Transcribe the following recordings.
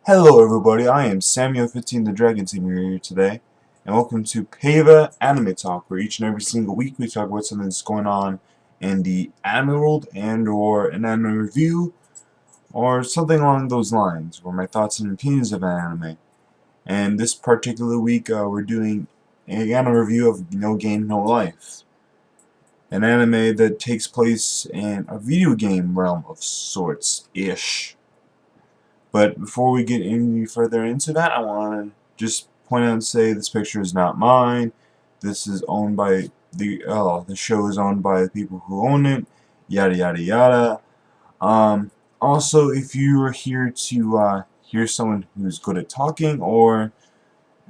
Hello everybody, I am Samuel15 the Dragon Tamer here today, and welcome to PAVA Anime Talk, where each and every single week we talk about something that's going on in the anime world and or an anime review, or something along those lines, or my thoughts and opinions of an anime. And this particular week we're doing an anime review of No Game, No Life, an anime that takes place in a video game realm of sorts-ish. But before we get any further into that, I want to just point out and say this picture is not mine. This is owned by the show is owned by the people who own it. Yada yada yada. Also, if you are here to hear someone who's good at talking, or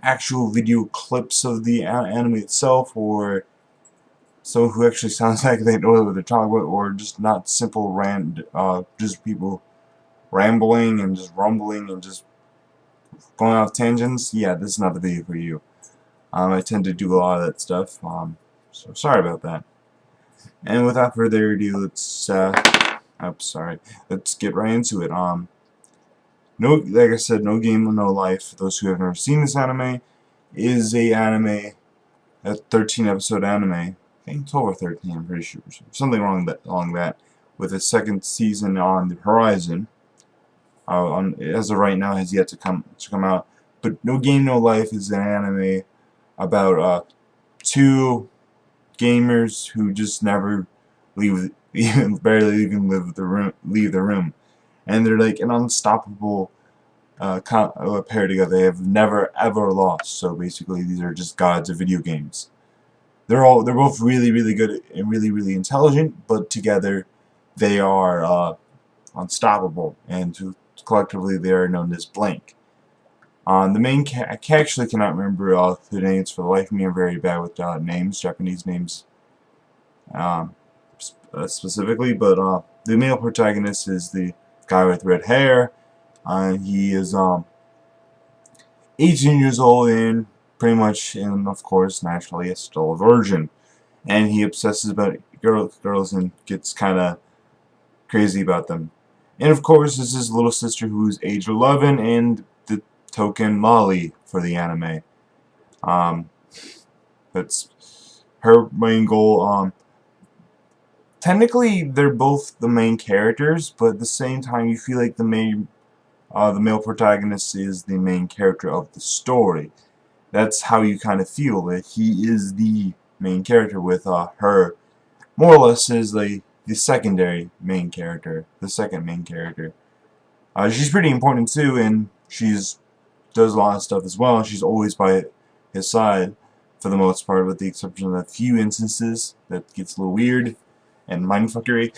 actual video clips of the anime itself, or someone who actually sounds like they know what they're talking about, or just not simple just people rambling and just rumbling and just going off tangents, yeah, this is not the video for you. I tend to do a lot of that stuff, so sorry about that. And without further ado, let's get right into it. Like I said, No Game, No Life, for those who have never seen this anime, is a 13 episode anime. I think 12 or 13, I'm pretty sure. Something along that, with a second season on the horizon. As of right now, has yet to come out. But No Game No Life is an anime about two gamers who just never barely even leave the room, and they're like an unstoppable pair together. They have never ever lost. So basically, these are just gods of video games. They're both really good and really intelligent, but together they are unstoppable, and collectively they are known as Blank. The main I actually cannot remember the names for the life of me. I'm very bad with names, Japanese names specifically, but the male protagonist is the guy with red hair. He is 18 years old and pretty much, and of course, naturally, is still a virgin. And he obsesses about girls and gets kind of crazy about them. And of course, this is his little sister who's age 11 and the token lolly for the anime. That's her main goal. Technically, they're both the main characters, but at the same time, you feel like the male protagonist is the main character of the story. That's how you kind of feel that he is the main character, with her more or less is the secondary main character, the second main character. She's pretty important too, and does a lot of stuff as well. And she's always by his side for the most part, with the exception of a few instances that gets a little weird and mindfuckery.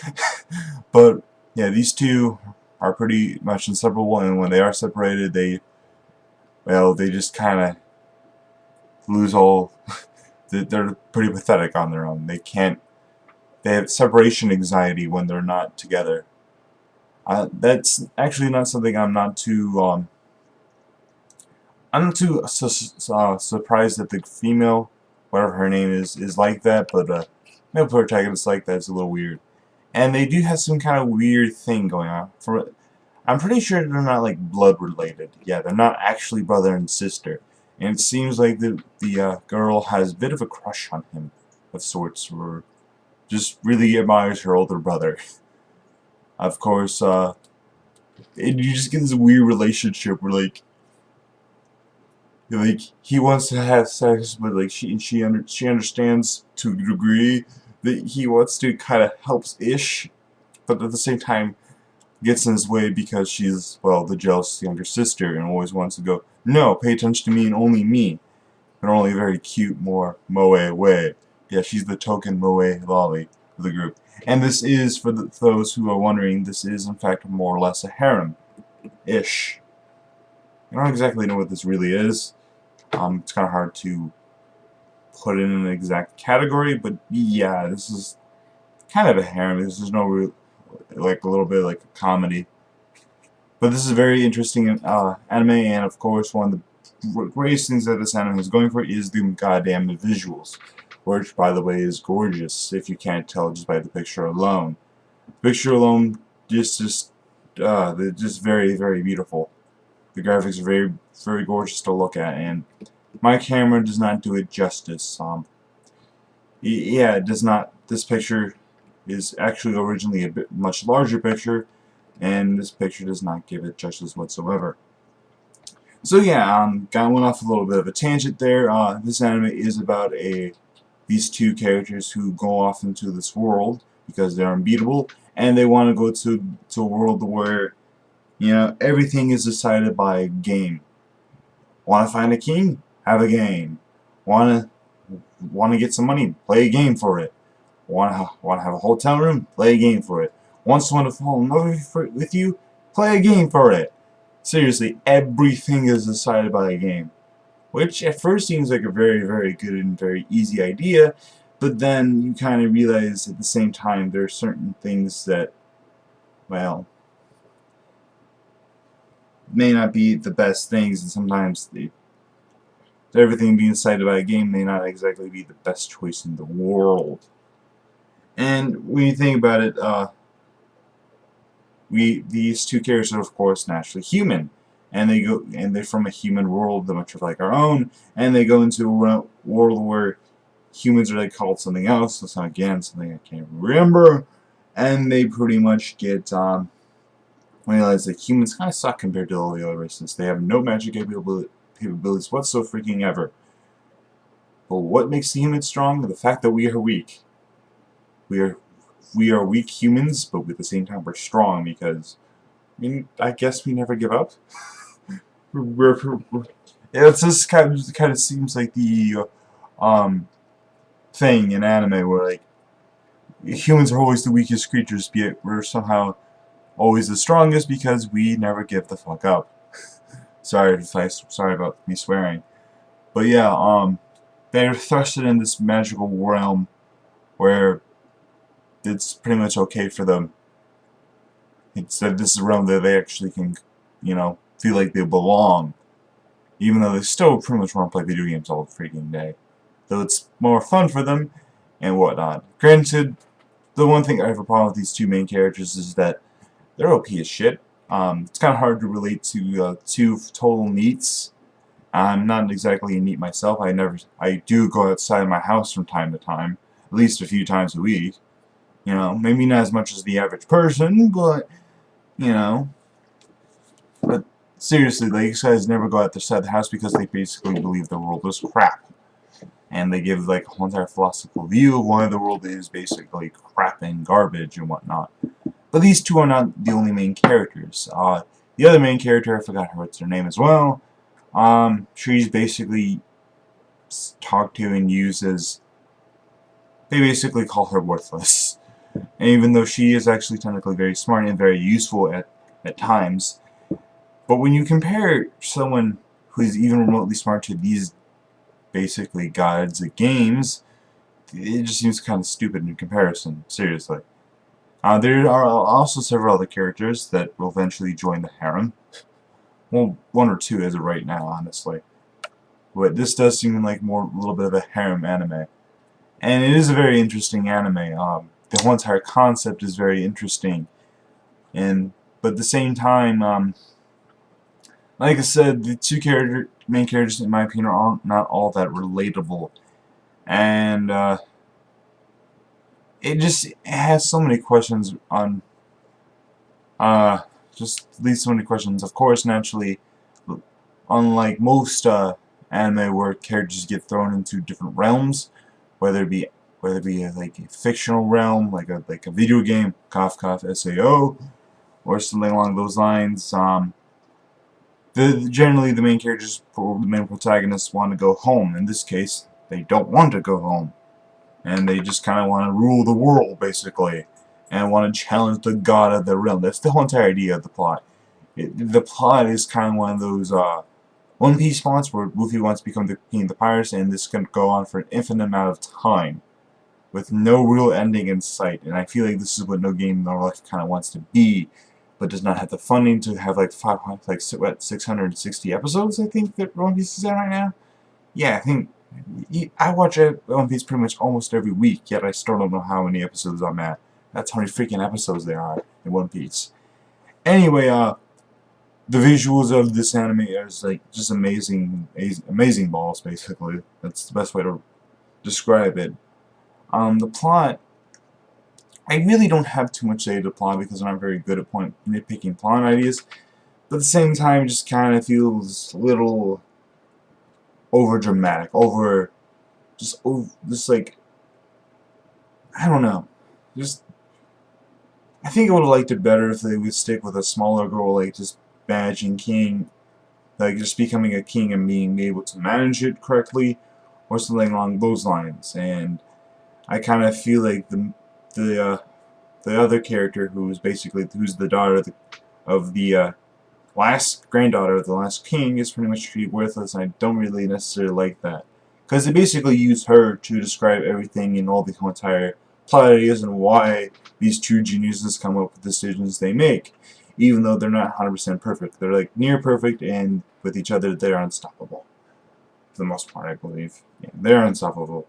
But yeah, these two are pretty much inseparable, and when they are separated, they just kind of lose all. They're pretty pathetic on their own. They have separation anxiety when they're not together. That's actually not something I'm not too surprised that the female, whatever her name is like that, but male protagonist like that is a little weird. And they do have some kind of weird thing going on. I'm pretty sure they're not like blood related. Yeah, they're not actually brother and sister. And it seems like the girl has a bit of a crush on him, of sorts, or just really admires her older brother. Of course, you just get this weird relationship where like he wants to have sex, but like she understands to a degree that he wants to kind of help-ish, but at the same time gets in his way because she's, well, the jealous younger sister, and always wants to go, no, pay attention to me and only me, but only a very cute, more moe way. Yeah, she's the token moe lolly of the group. And this is, for those who are wondering, this is in fact more or less a harem-ish. I don't exactly know what this really is. It's kind of hard to put in an exact category, but yeah, this is kind of a harem. This is no real, like a little bit like a comedy. But this is a very interesting anime, and of course, one of the greatest things that this anime is going for is the goddamn visuals, which, by the way, is gorgeous, if you can't tell just by the picture alone. The picture alone, they're just very beautiful. The graphics are very, very gorgeous to look at, and my camera does not do it justice. Yeah, it does not. This picture is actually originally a bit much larger picture, and this picture does not give it justice whatsoever. So yeah, went off a little bit of a tangent there. This anime is about these two characters who go off into this world because they're unbeatable, and they want to go to a world where, you know, everything is decided by a game. Want to find a king? Have a game. Want to get some money? Play a game for it. Want to have a hotel room? Play a game for it. Want someone to fall in love with you? Play a game for it. Seriously, everything is decided by a game. Which at first seems like a very, very good and very easy idea, but then you kind of realize at the same time there are certain things that, well, may not be the best things, and sometimes everything being decided by a game may not exactly be the best choice in the world. And when you think about it, these two characters are of course naturally human, and they're from a human world much like our own, and they go into a world where humans are like called something else, so again something I can't remember, and they pretty much get realize that humans kind of suck compared to all the other races. They have no magic capabilities whatsoever freaking ever. But what makes the humans strong? The fact that we are weak. We are weak humans, but at the same time we're strong because, I mean, I guess we never give up. It's just kind of seems like the thing in anime where like humans are always the weakest creatures, yet we're somehow always the strongest because we never give the fuck up. Sorry about me swearing, but yeah, they're thrusted in this magical realm where it's pretty much okay for them. It's that this is a realm that they actually can, you know, feel like they belong, even though they still pretty much want to play video games all the freaking day. Though it's more fun for them and whatnot. Granted, the one thing I have a problem with these two main characters is that they're OP as shit. It's kind of hard to relate to two total NEETs. I'm not exactly a NEET myself. I do go outside my house from time to time, at least a few times a week. You know, maybe not as much as the average person, but, you know. But seriously, these guys never go outside the house because they basically believe the world is crap. And they give like a whole entire philosophical view of why the world is basically crap and garbage and whatnot. But these two are not the only main characters. The other main character, I forgot what's her name as well. She's basically talked to and used as, they basically call her worthless. And even though she is actually technically very smart and very useful at times, but when you compare someone who is even remotely smart to these basically gods at games, it just seems kind of stupid in comparison, seriously. There are also several other characters that will eventually join the harem. Well, one or two as of right now, honestly. But this does seem like a little bit of a harem anime. And it is a very interesting anime. The whole entire concept is very interesting. But at the same time, like I said, the two main characters, in my opinion, are not all that relatable. And it has so many questions on, just leaves so many questions. Of course, naturally, unlike most anime where characters get thrown into different realms, whether it be like a fictional realm, like a video game, cough cough SAO, or something along those lines. Generally the main characters, the main protagonists, want to go home. In this case, they don't want to go home, and they just kind of want to rule the world, basically, and want to challenge the god of the realm. That's the whole entire idea of the plot. The plot is kind of one of those One Piece plots where Luffy wants to become the king of the pirates, and this can go on for an infinite amount of time, with no real ending in sight. And I feel like this is what no game in real life kind of wants to be, but does not have the funding to have like 660 episodes. I think that One Piece is at right now. Yeah, I think I watch One Piece pretty much almost every week, yet I still don't know how many episodes I'm at. That's how many freaking episodes there are in One Piece. Anyway, the visuals of this anime is like just amazing, amazing balls. Basically, that's the best way to describe it. The plot, I really don't have too much to say to the plot because I'm not very good at nitpicking plot ideas. But at the same time, it just kind of feels a little over dramatic, just like, I don't know, just. I think I would have liked it better if they would stick with a smaller girl, like just managing king, like just becoming a king and being able to manage it correctly, or something along those lines. And I kind of feel like the other character who's the daughter of the last granddaughter of the last king is pretty much treated worthless, and I don't really necessarily like that. Because they basically use her to describe everything in all the entire plot ideas and why these two geniuses come up with decisions they make. Even though they're not 100% perfect. They're like near perfect, and with each other they're unstoppable. For the most part, I believe. Yeah, they're unstoppable.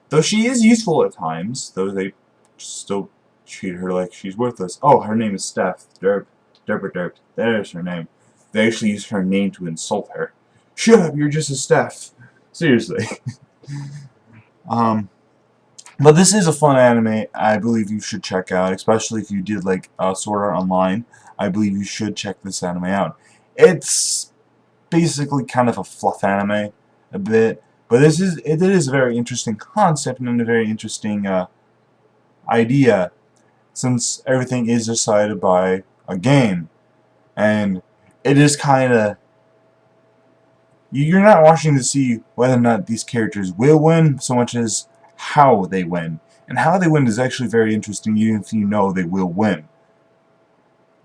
Though she is useful at times, though they still treat her like she's worthless. Oh, her name is Steph. Derp. Derp. There's her name. They actually use her name to insult her. Shut up, you're just a Steph. Seriously. But this is a fun anime I believe you should check out, especially if you did like Sword Art Online. I believe you should check this anime out. It's basically kind of a fluff anime, a bit, but it is a very interesting concept and a very interesting idea, since everything is decided by a game, and it is kind of, you're not watching to see whether or not these characters will win so much as how they win. And how they win is actually very interesting, even if you know they will win.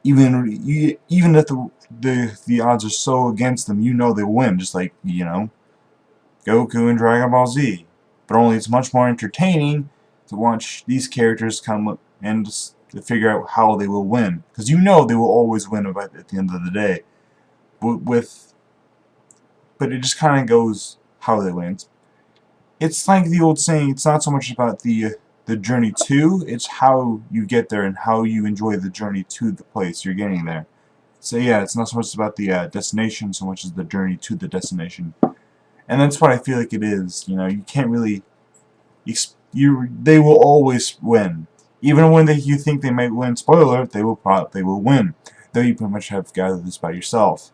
Even if the odds are so against them, you know they'll win. Just like, you know, Goku and Dragon Ball Z. But only it's much more entertaining to watch these characters come up and just to figure out how they will win. Because you know they will always win at the end of the day. But it just kind of goes how they win. It's like the old saying, it's not so much about the journey to, it's how you get there and how you enjoy the journey to the place you're getting there. So yeah, it's not so much about the destination so much as the journey to the destination. And that's what I feel like it is. You know, you can't really, they will always win. Even when you think they might win, spoiler alert, they will win. Though you pretty much have gathered this by yourself.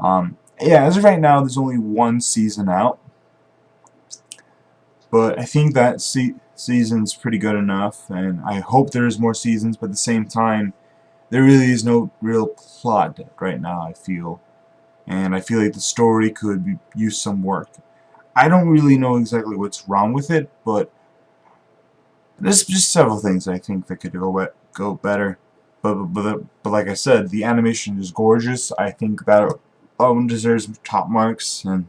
Yeah, as of right now, there's only one season out. But I think that season's pretty good enough, and I hope there's more seasons, but at the same time, there really is no real plot right now, I feel. And I feel like the story could use some work. I don't really know exactly what's wrong with it, but there's just several things I think that could go better. But like I said, the animation is gorgeous. I think that album deserves top marks, and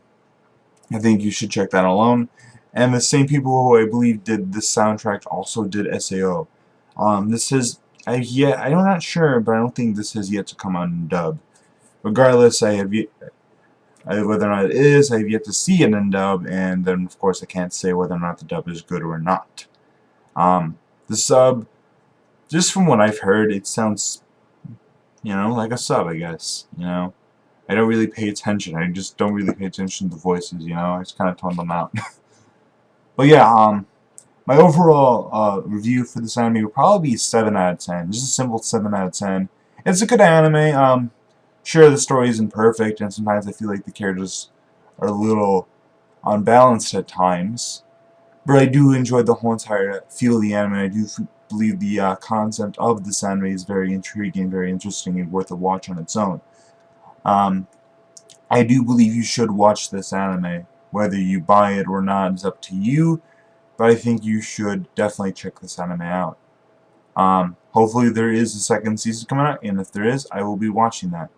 I think you should check that alone. And the same people who I believe did this soundtrack also did SAO. I'm not sure, but I don't think this has yet to come out in dub. Regardless, whether or not it is, I have yet to see it in dub, and then of course I can't say whether or not the dub is good or not. The sub, just from what I've heard, it sounds, you know, like a sub, I guess. You know, I don't really pay attention. I just don't really pay attention to the voices. You know, I just kind of tone them out. But yeah, my overall review for this anime would probably be 7 out of 10. Just a simple 7 out of 10. It's a good anime. Sure, the story isn't perfect, and sometimes I feel like the characters are a little unbalanced at times. But I do enjoy the whole entire feel of the anime. I do believe the concept of this anime is very intriguing, very interesting, and worth a watch on its own. I do believe you should watch this anime. Whether you buy it or not is up to you, but I think you should definitely check this anime out. Hopefully there is a second season coming out, and if there is, I will be watching that.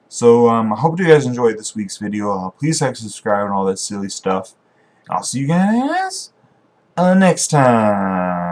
So, I hope you guys enjoyed this week's video. Please like, subscribe, and all that silly stuff. I'll see you guys next time.